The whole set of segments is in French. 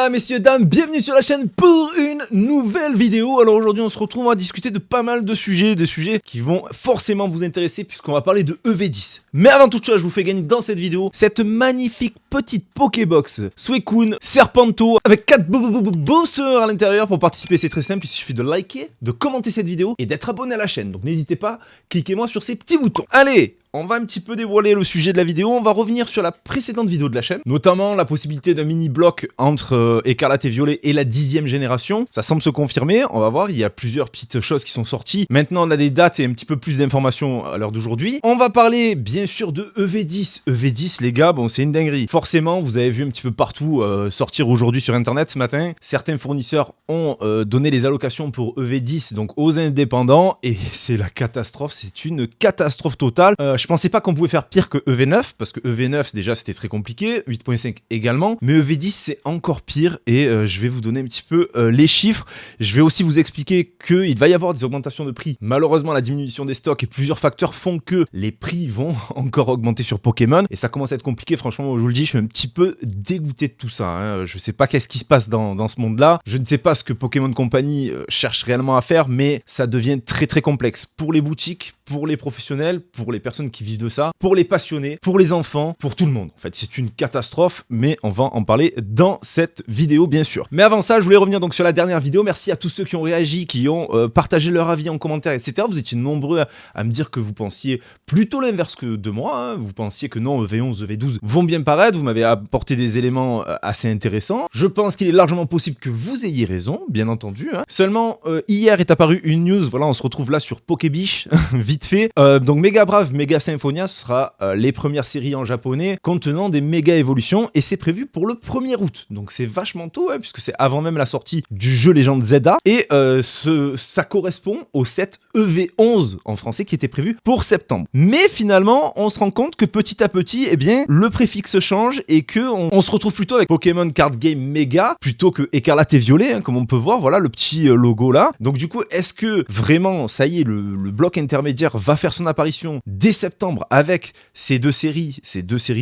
Voilà messieurs, dames, bienvenue sur la chaîne pour une nouvelle vidéo. Alors aujourd'hui on se retrouve à discuter de pas mal de sujets, des sujets qui vont forcément vous intéresser puisqu'on va parler de EV10. Mais avant toute chose, je vous fais gagner dans cette vidéo cette magnifique petite Pokébox Suicune Serpento avec 4 boosters à l'intérieur. Pour participer c'est très simple, il suffit de liker, de commenter cette vidéo et d'être abonné à la chaîne. Donc n'hésitez pas, cliquez-moi sur ces petits boutons. Allez, on va un petit peu dévoiler le sujet de la vidéo, on va revenir sur la précédente vidéo de la chaîne, notamment la possibilité d'un mini-bloc entre Écarlate et Violet et la 10e génération. Ça semble se confirmer, on va voir, il y a plusieurs petites choses qui sont sorties. Maintenant on a des dates et un petit peu plus d'informations à l'heure d'aujourd'hui. On va parler bien sûr de EV10. EV10 les gars, bon c'est une dinguerie. Forcément vous avez vu un petit peu partout sortir aujourd'hui sur internet ce matin. Certains fournisseurs ont donné les allocations pour EV10 donc aux indépendants et c'est la catastrophe, c'est une catastrophe totale. Je pensais pas qu'on pouvait faire pire que EV9, parce que EV9 déjà c'était très compliqué, 8.5 également, mais EV10 c'est encore pire et je vais vous donner un petit peu les chiffres. Je vais aussi vous expliquer qu'il va y avoir des augmentations de prix. Malheureusement la diminution des stocks et plusieurs facteurs font que les prix vont encore augmenter sur Pokémon et ça commence à être compliqué. Franchement, je vous le dis, je suis un petit peu dégoûté de tout ça, hein. Je sais pas qu'est-ce qui se passe dans ce monde-là, je ne sais pas ce que Pokémon Company cherche réellement à faire, mais ça devient très très complexe pour les boutiques, pour les professionnels, pour les personnes qui vivent de ça, pour les passionnés, pour les enfants, pour tout le monde. En fait, c'est une catastrophe, mais on va en parler dans cette vidéo, bien sûr. Mais avant ça, je voulais revenir donc sur la dernière vidéo. Merci à tous ceux qui ont réagi, qui ont partagé leur avis en commentaire, etc. Vous étiez nombreux à me dire que vous pensiez plutôt l'inverse que de moi, hein. Vous pensiez que non, EV11, EV12 vont bien paraître. Vous m'avez apporté des éléments assez intéressants. Je pense qu'il est largement possible que vous ayez raison, bien entendu, hein. Seulement, hier est apparue une news. Voilà, on se retrouve là sur Pokébiche, vite fait. Donc Mega Brave, Mega Symphonia, ce sera les premières séries en japonais contenant des méga évolutions et c'est prévu pour le 1er août. Donc c'est vachement tôt, hein, puisque c'est avant même la sortie du jeu Légende Zelda et ça correspond au set EV11 en français qui était prévu pour septembre. Mais finalement, on se rend compte que petit à petit, eh bien, le préfixe change et que on se retrouve plutôt avec Pokémon Card Game Mega plutôt que Écarlate et Violet, hein, comme on peut voir, voilà le petit logo là. Donc du coup, est-ce que vraiment, ça y est, le bloc intermédiaire va faire son apparition dès septembre avec ces deux séries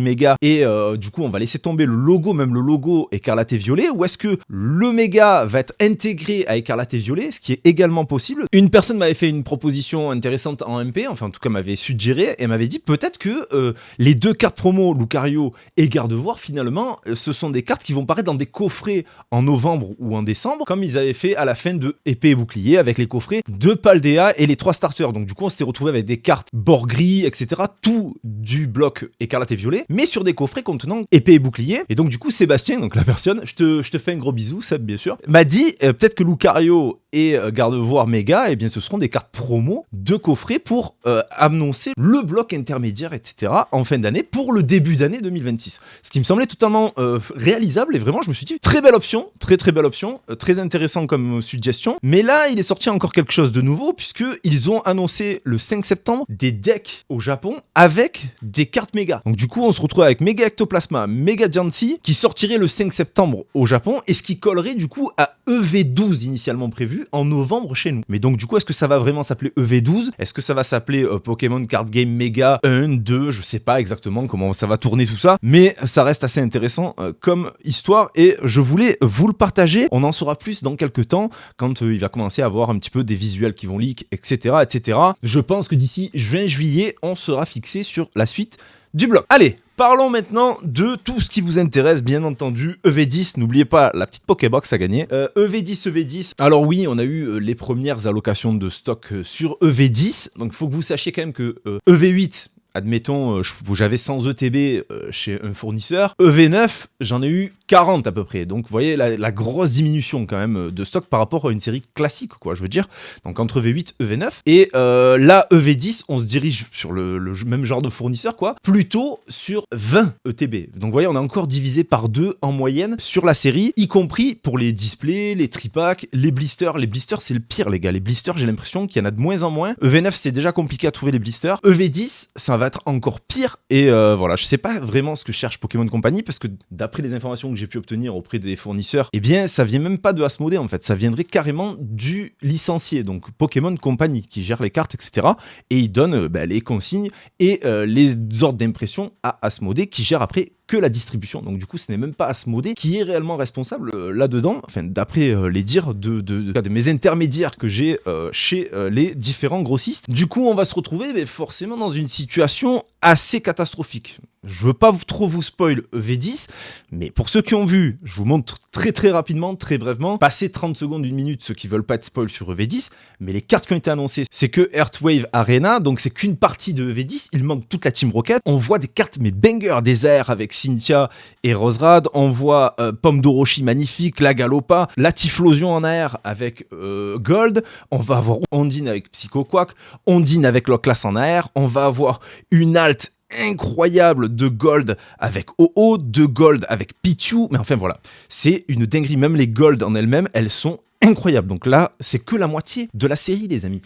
méga et du coup on va laisser tomber le logo, même le logo Écarlate et Violet, ou est-ce que le méga va être intégré à Écarlate et Violet, ce qui est également possible. Une personne m'avait fait une proposition intéressante en MP, enfin en tout cas m'avait suggéré et m'avait dit peut-être que les deux cartes promo Lucario et Gardevoir finalement ce sont des cartes qui vont paraître dans des coffrets en novembre ou en décembre comme ils avaient fait à la fin de Épée et Bouclier avec les coffrets de Paldea et les 3 starters. Donc du coup on s'était retrouvé avec des cartes bord gris, etc. Tout du bloc Écarlate et Violet, mais sur des coffrets contenant Épée et Bouclier. Et donc du coup Sébastien, donc la personne, je te fais un gros bisou, Seb bien sûr, m'a dit peut-être que Lucario et Gardevoir Méga, eh bien ce seront des cartes promo de coffrets pour annoncer le bloc intermédiaire, etc. en fin d'année pour le début d'année 2026. Ce qui me semblait totalement réalisable et vraiment je me suis dit très belle option, très belle option, très intéressant comme suggestion. Mais là il est sorti encore quelque chose de nouveau puisque ils ont annoncé le 5 septembre des decks au Japon avec des cartes méga. Donc du coup on se retrouve avec Méga Ectoplasma, Méga Jancy qui sortirait le 5 septembre au Japon et ce qui collerait du coup à EV12 initialement prévu en novembre chez nous. Mais donc du coup est-ce que ça va vraiment s'appeler EV12? Est-ce que ça va s'appeler Pokémon Card Game Mega 1, 2? Je sais pas exactement comment ça va tourner tout ça, mais ça reste assez intéressant comme histoire et je voulais vous le partager. On en saura plus dans quelques temps quand il va commencer à avoir un petit peu des visuels qui vont leak, etc. etc. Je pense que d'ici juin-juillet, on sera fixé sur la suite du bloc. Allez, parlons maintenant de tout ce qui vous intéresse, bien entendu. EV10, n'oubliez pas la petite Pokébox à gagner. EV10. Alors oui, on a eu les premières allocations de stock sur EV10. Donc il faut que vous sachiez quand même que EV8... admettons, j'avais 100 ETB chez un fournisseur. EV9, j'en ai eu 40 à peu près. Donc, vous voyez la grosse diminution quand même de stock par rapport à une série classique, quoi, je veux dire. Donc, entre EV8 et EV9. Et là, EV10, on se dirige sur le même genre de fournisseur, quoi. Plutôt sur 20 ETB. Donc, vous voyez, on a encore divisé par 2 en moyenne sur la série, y compris pour les displays, les tripacks, les blisters. Les blisters, c'est le pire, les gars. Les blisters, j'ai l'impression qu'il y en a de moins en moins. EV9, c'est déjà compliqué à trouver les blisters. EV10, ça va être encore pire et voilà, je sais pas vraiment ce que cherche Pokémon Company parce que d'après les informations que j'ai pu obtenir auprès des fournisseurs, eh bien ça vient même pas de Asmodée en fait, ça viendrait carrément du licencié, donc Pokémon Company qui gère les cartes, etc. et il donne les consignes et les ordres d'impression à Asmodée qui gère après que la distribution. Donc du coup, ce n'est même pas Asmodée qui est réellement responsable là-dedans, enfin d'après les dires de mes intermédiaires que j'ai chez les différents grossistes. Du coup, on va se retrouver forcément dans une situation assez catastrophique. Je veux pas trop vous spoil EV10, mais pour ceux qui ont vu, je vous montre très rapidement, très brièvement, passer 30 secondes, 1 minute, ceux qui veulent pas être spoil sur EV10, mais les cartes qui ont été annoncées, c'est que Earthwave Arena, donc c'est qu'une partie de EV10, il manque toute la Team Rocket, on voit des cartes mais banger, des airs avec Cynthia et Roserad, on voit Pomme d'Orochi magnifique, la Galopa, la Typhlosion en air avec Gold, on va avoir Ondine avec Psycho Quack, Ondine avec Loclas en air, on va avoir une alt incroyable de Gold avec OO, de Gold avec Pichu, mais enfin voilà, c'est une dinguerie, même les Gold en elles-mêmes, elles sont incroyables. Donc là, c'est que la moitié de la série, les amis.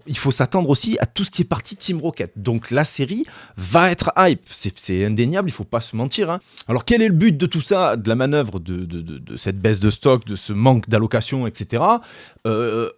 Il faut s'attendre aussi à tout ce qui est parti Team Rocket. Donc la série va être hype. C'est indéniable, il faut pas se mentir. Hein. Alors quel est le but de tout ça, de la manœuvre, de cette baisse de stock, de ce manque d'allocation, etc.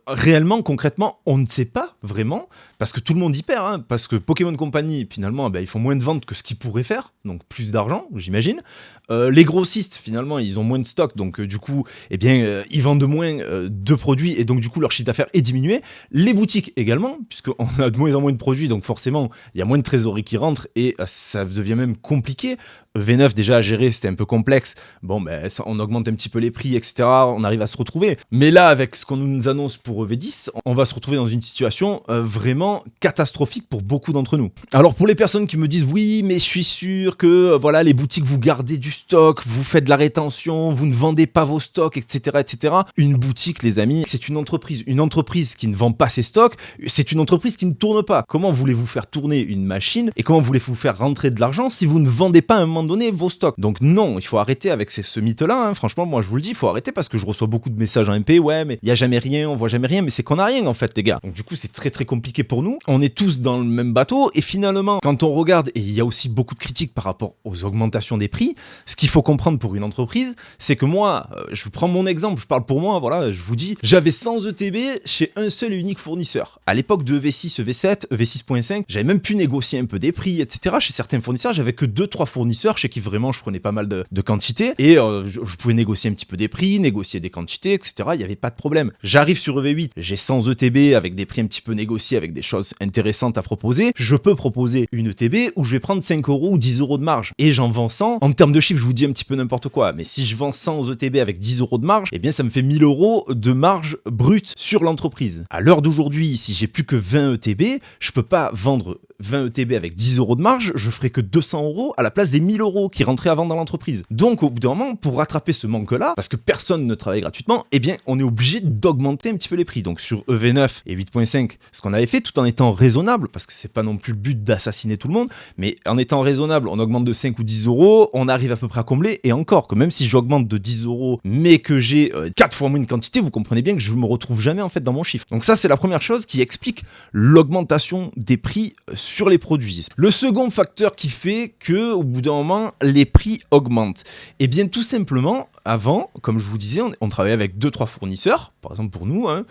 Réellement, concrètement, on ne sait pas vraiment, parce que tout le monde y perd. Hein, parce que Pokémon Company, finalement, ils font moins de ventes que ce qu'ils pourraient faire. Donc plus d'argent, j'imagine. Les grossistes, finalement, ils ont moins de stock. Donc du coup, ils vendent moins de produits et donc du coup leur chiffre d'affaires est diminué. Les boutiques également, puisqu'on a de moins en moins de produits, donc forcément il y a moins de trésorerie qui rentre et ça devient même compliqué. V9 déjà à gérer, c'était un peu complexe. Bon, on augmente un petit peu les prix, etc. On arrive à se retrouver. Mais là, avec ce qu'on nous annonce pour V10, on va se retrouver dans une situation vraiment catastrophique pour beaucoup d'entre nous. Alors pour les personnes qui me disent oui, mais je suis sûr que voilà, les boutiques vous gardez du stock, vous faites de la rétention, vous ne vendez pas vos stocks, etc., etc. Une boutique, les amis, c'est une entreprise. Une entreprise qui ne vend pas ses stocks, c'est une entreprise qui ne tourne pas. Comment voulez-vous faire tourner une machine et comment voulez-vous faire rentrer de l'argent si vous ne vendez pas à un moment donné vos stocks? Donc non, il faut arrêter avec ce mythe-là. Hein. Franchement, moi je vous le dis, il faut arrêter parce que je reçois beaucoup de messages en MP. Ouais, mais il n'y a jamais rien, on voit jamais rien. Mais c'est qu'on n'a rien en fait, les gars. Donc du coup, c'est très compliqué pour nous. On est tous dans le même bateau et finalement, quand on regarde, et il y a aussi beaucoup de critiques par rapport aux augmentations des prix, ce qu'il faut comprendre pour une entreprise, c'est que moi, je vous prends mon exemple, je parle pour moi, voilà, je vous dis, j'avais 100 ETB chez un seul et unique fournisseur. À l'époque de EV6, EV7, EV6.5, j'avais même pu négocier un peu des prix, etc. Chez certains fournisseurs, j'avais que 2-3 fournisseurs chez qui vraiment je prenais pas mal de quantités et je pouvais négocier un petit peu des prix, négocier des quantités, etc. Il n'y avait pas de problème. J'arrive sur EV8, j'ai 100 ETB avec des prix un petit peu négociés, avec des choses intéressantes à proposer. Je peux proposer une ETB où je vais prendre 5 € ou 10 € de marge et j'en vends 100. En termes de chiffres, je vous dis un petit peu n'importe quoi, mais si je vends 100 ETB avec 10 € de marge, eh bien ça me fait 1000 € de marge brute sur l'entreprise. À l'heure d'aujourd'hui, si j'ai plus que 20 ETB, je peux pas vendre 20 ETB avec 10 € de marge, je ferai que 200 € à la place des 1000 € qui rentraient avant dans l'entreprise. Donc au bout d'un moment, pour rattraper ce manque-là, parce que personne ne travaille gratuitement, eh bien on est obligé d'augmenter un petit peu les prix. Donc sur EV9 et 8.5, ce qu'on avait fait tout en étant raisonnable, parce que c'est pas non plus le but d'assassiner tout le monde, mais en étant raisonnable, on augmente de 5 ou 10 €, on arrive à peu près à combler, et encore, que même si j'augmente de 10 €, mais que j'ai 4 fois moins de quantité, vous comprenez bien que je me retrouve jamais en fait dans mon chiffre. Donc ça c'est la première chose qui explique l'augmentation des prix sur les produits. Le second facteur qui fait que au bout d'un moment les prix augmentent, et bien tout simplement avant, comme je vous disais, on travaillait avec 2-3 fournisseurs, par exemple pour nous, hein,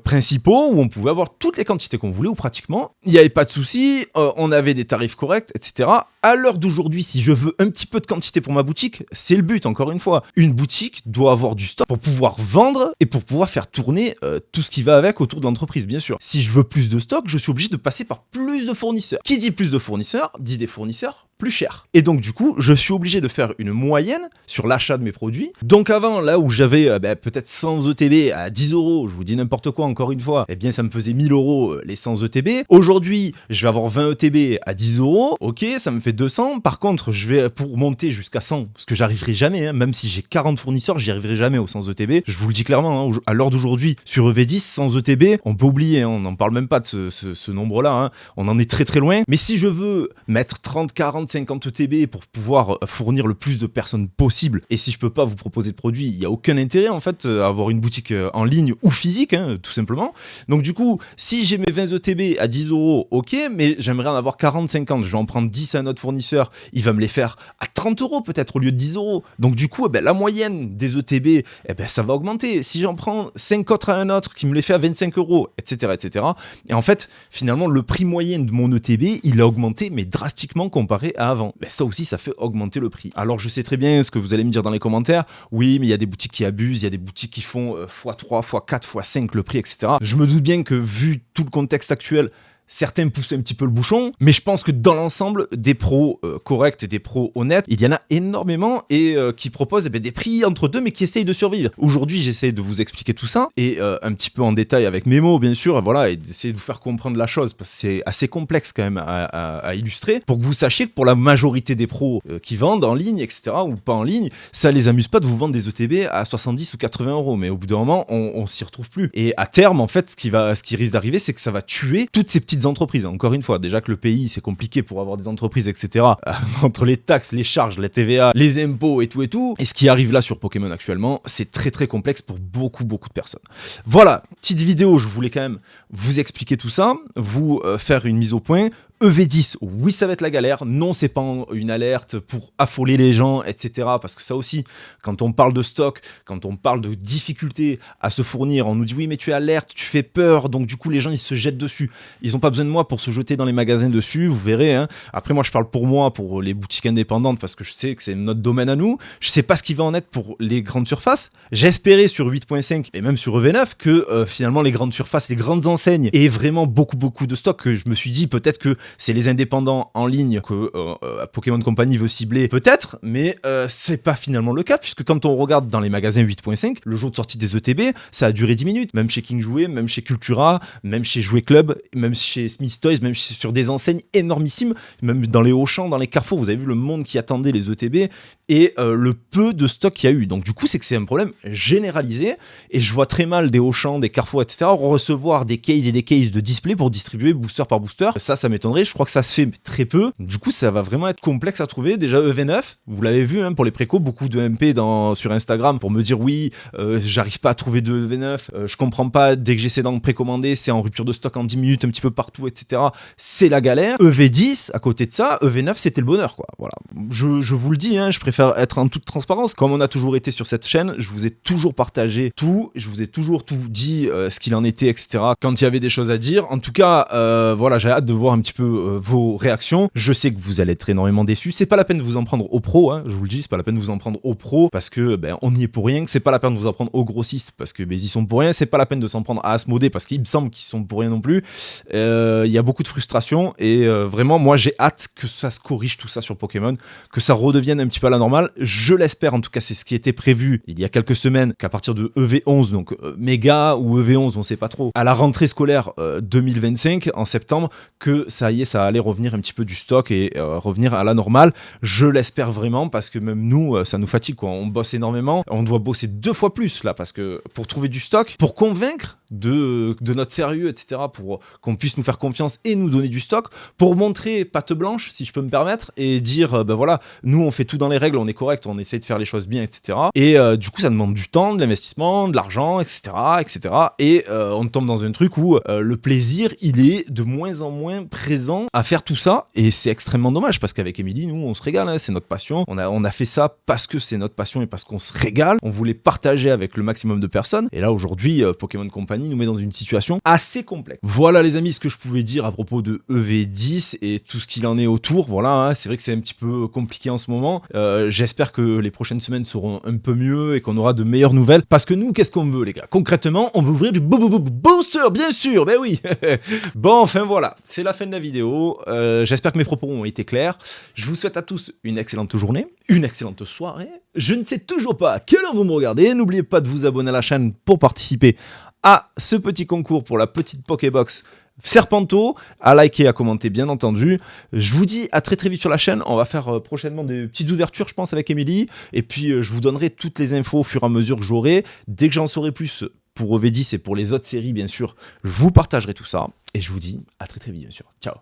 principaux, où on pouvait avoir toutes les quantités qu'on voulait, ou pratiquement, il n'y avait pas de souci, on avait des tarifs corrects, etc. À l'heure d'aujourd'hui, si je veux un petit peu de quantité pour ma boutique, c'est le but, encore une fois. Une boutique doit avoir du stock pour pouvoir vendre et pour pouvoir faire tourner tout ce qui va avec autour de l'entreprise, bien sûr. Si je veux plus de stock, je suis obligé de passer par plus de fournisseurs. Qui dit plus de fournisseurs, dit des fournisseurs plus cher. Et donc du coup, je suis obligé de faire une moyenne sur l'achat de mes produits. Donc avant, là où j'avais peut-être 100 ETB à 10 €, je vous dis n'importe quoi encore une fois, eh bien ça me faisait 1000 € les 100 ETB. Aujourd'hui, je vais avoir 20 ETB à 10 €, ok, ça me fait 200. Par contre, je vais pour monter jusqu'à 100, parce que j'arriverai jamais, hein, même si j'ai 40 fournisseurs, j'y arriverai jamais aux 100 ETB. Je vous le dis clairement, hein, à l'heure d'aujourd'hui, sur EV10, 100 ETB, on peut oublier, hein, on n'en parle même pas de ce nombre-là, hein, on en est très loin. Mais si je veux mettre 30, 40, 50 ETB pour pouvoir fournir le plus de personnes possible, et si je peux pas vous proposer de produits, il n'y a aucun intérêt en fait à avoir une boutique en ligne ou physique, hein, tout simplement. Donc du coup, si j'ai mes 20 ETB à 10 €, ok, mais j'aimerais en avoir 40, 50, je vais en prendre 10 à un autre fournisseur, il va me les faire à 30 € peut-être au lieu de 10 €. Donc du coup, la moyenne des ETB, ça va augmenter. Si j'en prends 5 autres à un autre qui me les fait à 25 €, etc., etc. Et en fait, finalement, le prix moyen de mon ETB, il a augmenté, mais drastiquement comparé à avant. Ben, ça aussi, ça fait augmenter le prix. Alors je sais très bien ce que vous allez me dire dans les commentaires. Oui, mais il y a des boutiques qui abusent, il y a des boutiques qui font x3, x4, x5 le prix, etc. Je me doute bien que vu tout le contexte actuel, certains poussent un petit peu le bouchon, mais je pense que dans l'ensemble, des pros corrects et des pros honnêtes, il y en a énormément et qui proposent des prix entre deux, mais qui essayent de survivre. Aujourd'hui, j'essaie de vous expliquer tout ça et un petit peu en détail avec mes mots, bien sûr, voilà, et d'essayer de vous faire comprendre la chose parce que c'est assez complexe quand même à illustrer pour que vous sachiez que pour la majorité des pros qui vendent en ligne, etc., ou pas en ligne, ça les amuse pas de vous vendre des ETB à 70 ou 80 euros, mais au bout d'un moment, on s'y retrouve plus. Et à terme, en fait, ce qui risque d'arriver, c'est que ça va tuer toutes ces petites entreprises. Encore une fois, déjà que le pays, c'est compliqué pour avoir des entreprises, etc. Entre les taxes, les charges, la TVA, les impôts et tout. Et ce qui arrive là sur Pokémon actuellement, c'est très très complexe pour beaucoup de personnes. Voilà, petite vidéo, je voulais quand même vous expliquer tout ça, vous faire une mise au point. EV10, oui, ça va être la galère. Non, c'est pas une alerte pour affoler les gens, etc. Parce que ça aussi, quand on parle de stock, quand on parle de difficulté à se fournir, on nous dit oui, mais tu es alerte, tu fais peur, donc du coup, les gens, ils se jettent dessus. Ils n'ont pas besoin de moi pour se jeter dans les magasins dessus, vous verrez. Hein. Après, moi, je parle pour moi, pour les boutiques indépendantes, parce que je sais que c'est notre domaine à nous. Je sais pas ce qui va en être pour les grandes surfaces. J'espérais sur 8.5 et même sur EV9 que finalement, les grandes surfaces, les grandes enseignes aient vraiment beaucoup de stock. Que je me suis dit peut-être que c'est les indépendants en ligne que Pokémon Company veut cibler, peut-être, mais c'est pas finalement le cas, puisque quand on regarde dans les magasins 8.5, le jour de sortie des ETB, ça a duré 10 minutes, même chez King Jouet, même chez Cultura, même chez Jouet Club, même chez Smith Toys, même sur des enseignes énormissimes, même dans les Auchan, dans les Carrefour, vous avez vu le monde qui attendait les ETB, et le peu de stock qu'il y a eu. Donc du coup, c'est que c'est un problème généralisé, et je vois très mal des Auchan, des Carrefour, etc. recevoir des cases et des cases de display pour distribuer booster par booster. Ça m'étonnerait, je crois que ça se fait très peu. Du coup, ça va vraiment être complexe à trouver. Déjà, EV9, vous l'avez vu, hein, pour les précos, beaucoup de MP sur Instagram pour me dire oui, j'arrive pas à trouver de EV9, je comprends pas, dès que j'essaie d'en précommander, c'est en rupture de stock en 10 minutes, un petit peu partout, etc. C'est la galère. EV10, à côté de ça, EV9, c'était le bonheur, quoi. Voilà. Je vous le dis, hein, je préfère être en toute transparence. Comme on a toujours été sur cette chaîne, je vous ai toujours partagé tout, je vous ai toujours tout dit, ce qu'il en était, etc. Quand il y avait des choses à dire. En tout cas, voilà, j'ai hâte de voir un petit peu vos réactions. Je sais que vous allez être énormément déçus. C'est pas la peine de vous en prendre aux pros, hein, je vous le dis, c'est pas la peine de vous en prendre aux pros parce que on y est pour rien. C'est pas la peine de vous en prendre aux grossistes parce que ils y sont pour rien. C'est pas la peine de s'en prendre à Asmodée parce qu'il me semble qu'ils sont pour rien non plus. Il y a beaucoup de frustration et vraiment, moi, j'ai hâte que ça se corrige tout ça sur Pokémon, que ça redevienne un petit peu à la normale. Je l'espère, en tout cas, c'est ce qui était prévu il y a quelques semaines, qu'à partir de EV11, donc méga ou EV11, on sait pas trop, à la rentrée scolaire 2025 en septembre, que ça y est, ça allait revenir un petit peu du stock et revenir à la normale. Je l'espère vraiment parce que même nous, ça nous fatigue, quoi. On bosse énormément, on doit bosser 2 fois plus là parce que pour trouver du stock, pour convaincre de notre sérieux, etc., pour qu'on puisse nous faire confiance et nous donner du stock, pour montrer patte blanche, si je peux me permettre, et dire, voilà, nous on fait tout dans les règles, on est correct, on essaie de faire les choses bien, etc. Et du coup, ça demande du temps, de l'investissement, de l'argent, etc., etc. Et on tombe dans un truc où le plaisir, il est de moins en moins présent à faire tout ça, et c'est extrêmement dommage, parce qu'avec Émilie, nous, on se régale, hein, c'est notre passion, on a fait ça parce que c'est notre passion et parce qu'on se régale, on voulait partager avec le maximum de personnes, et là, aujourd'hui, Pokémon Company nous met dans une situation assez complexe. Voilà les amis, ce que je pouvais dire à propos de EV10 et tout ce qu'il en est autour, voilà, hein, c'est vrai que c'est un petit peu compliqué en ce moment, j'espère que les prochaines semaines seront un peu mieux et qu'on aura de meilleures nouvelles, parce que nous, qu'est-ce qu'on veut les gars? Concrètement, on veut ouvrir du booster, bien sûr, ben oui. Bon, enfin voilà, c'est la fin de la vidéo, j'espère que mes propos ont été clairs, je vous souhaite à tous une excellente journée, une excellente soirée, je ne sais toujours pas à quelle heure vous me regardez, n'oubliez pas de vous abonner à la chaîne pour participer à ce petit concours pour la petite Pokébox Serpento, à liker, à commenter bien entendu. Je vous dis à très vite sur la chaîne, on va faire prochainement des petites ouvertures je pense avec Émilie, et puis je vous donnerai toutes les infos au fur et à mesure que j'aurai. Dès que j'en saurai plus pour EV10 et pour les autres séries bien sûr, je vous partagerai tout ça, et je vous dis à très vite bien sûr. Ciao.